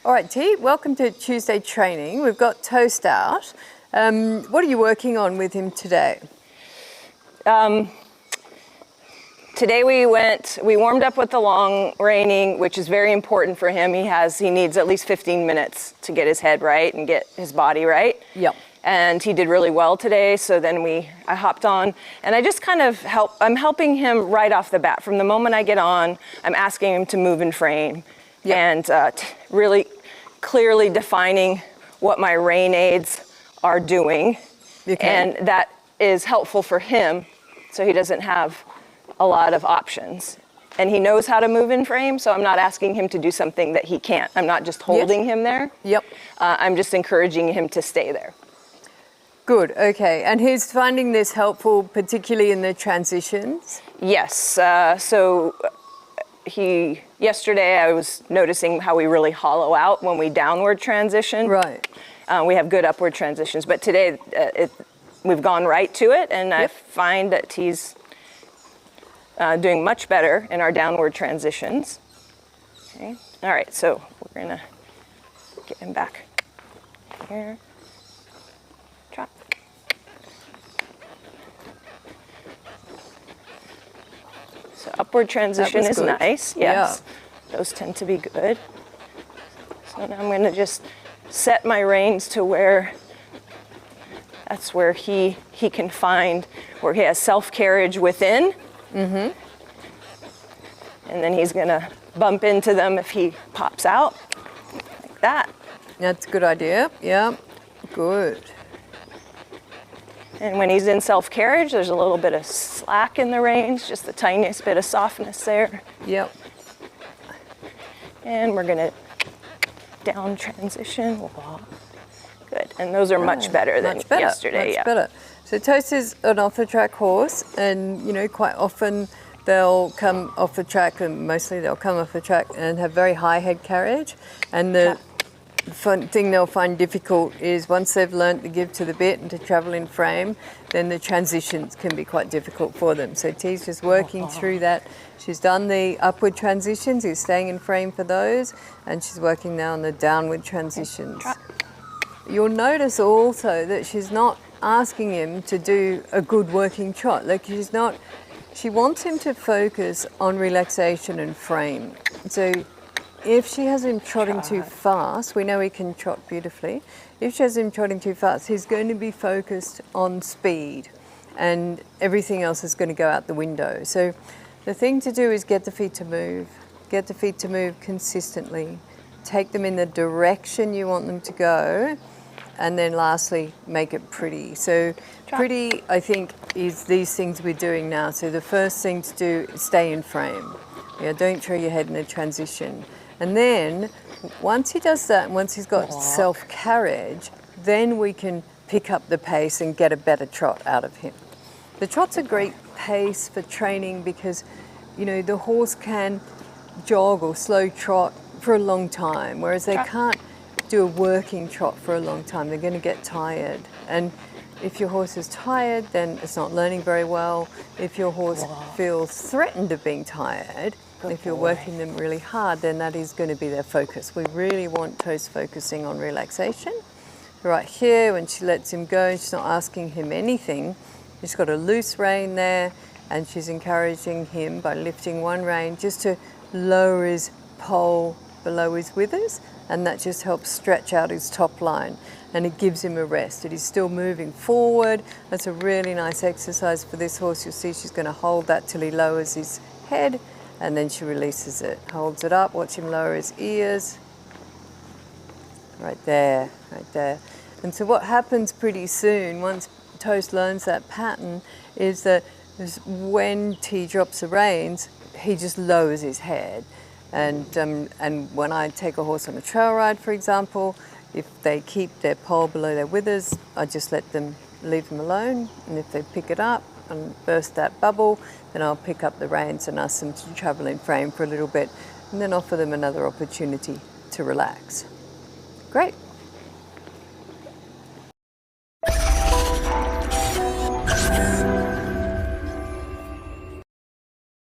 All right, T, welcome to Tuesday training. We've got Toast out. What are you working on with him today? Today we warmed up with the long reining, which is very important for him. He needs at least 15 minutes to get his head right and get his body right. Yep. And he did really well today, so then I hopped on, and I just kind of I'm helping him right off the bat. From the moment I get on, I'm asking him to move in frame. Yep. And really clearly defining what my rein aids are doing. Okay. And that is helpful for him, so he doesn't have a lot of options. And he knows how to move in frame, so I'm not asking him to do something that he can't. I'm not just holding him there. Yep. I'm just encouraging him to stay there. Good, okay. And he's finding this helpful, particularly in the transitions? Yes, yesterday I was noticing how we really hollow out when we downward transition. Right. We have good upward transitions, but today we've gone right to it, and I find that he's doing much better in our downward transitions. Okay. All right, so we're gonna get him back here. Drop. So upward transition is good. Nice, yes. Yeah. Those tend to be good. So now I'm going to just set my reins to where that's where he can find where he has self-carriage within. Mm-hmm. And then he's going to bump into them if he pops out, like that. That's a good idea, yeah, good. And when he's in self-carriage, there's a little bit of slack in the reins, just the tiniest bit of softness there. Yep. And we're gonna down transition. Good, and those are much better than yesterday. Much better. So Toast is an off-the-track horse, and quite often they'll come off the track, and mostly they'll come off the track and have very high head carriage. And the fun thing they'll find difficult is once they've learnt to give to the bit and to travel in frame, then the transitions can be quite difficult for them. So T's just working through that. She's done the upward transitions, he's staying in frame for those, and she's working now on the downward transitions. You'll notice also that she's not asking him to do a good working trot. Like she wants him to focus on relaxation and frame. So if she has him trotting too fast, we know he can trot beautifully. If she has him trotting too fast, he's going to be focused on speed and everything else is going to go out the window. So the thing to do is get the feet to move consistently, take them in the direction you want them to go, and then lastly, make it pretty. So pretty, I think, is these things we're doing now. So the first thing to do is stay in frame. Don't throw your head in a transition. And then once he does that, and once he's got self-carriage, then we can pick up the pace and get a better trot out of him. The trot's a great pace for training because, the horse can jog or slow trot for a long time, whereas they can't do a working trot for a long time. They're going to get tired. And if your horse is tired, then it's not learning very well. If your horse feels threatened of being tired, if you're working them really hard, then that is going to be their focus. We really want Toast focusing on relaxation. Right here, when she lets him go, she's not asking him anything. She's got a loose rein there, and she's encouraging him by lifting one rein just to lower his pole below his withers, and that just helps stretch out his top line, and it gives him a rest. It is still moving forward. That's a really nice exercise for this horse. You'll see she's going to hold that till he lowers his head, and then she releases it. Holds it up, watch him lower his ears. Right there, right there. And so what happens pretty soon, once Toast learns that pattern, is that when T drops the reins, he just lowers his head. And when I take a horse on a trail ride, for example, if they keep their pole below their withers, I just leave them alone. And if they pick it up and burst that bubble, then I'll pick up the reins and ask them to travel in frame for a little bit, and then offer them another opportunity to relax. Great.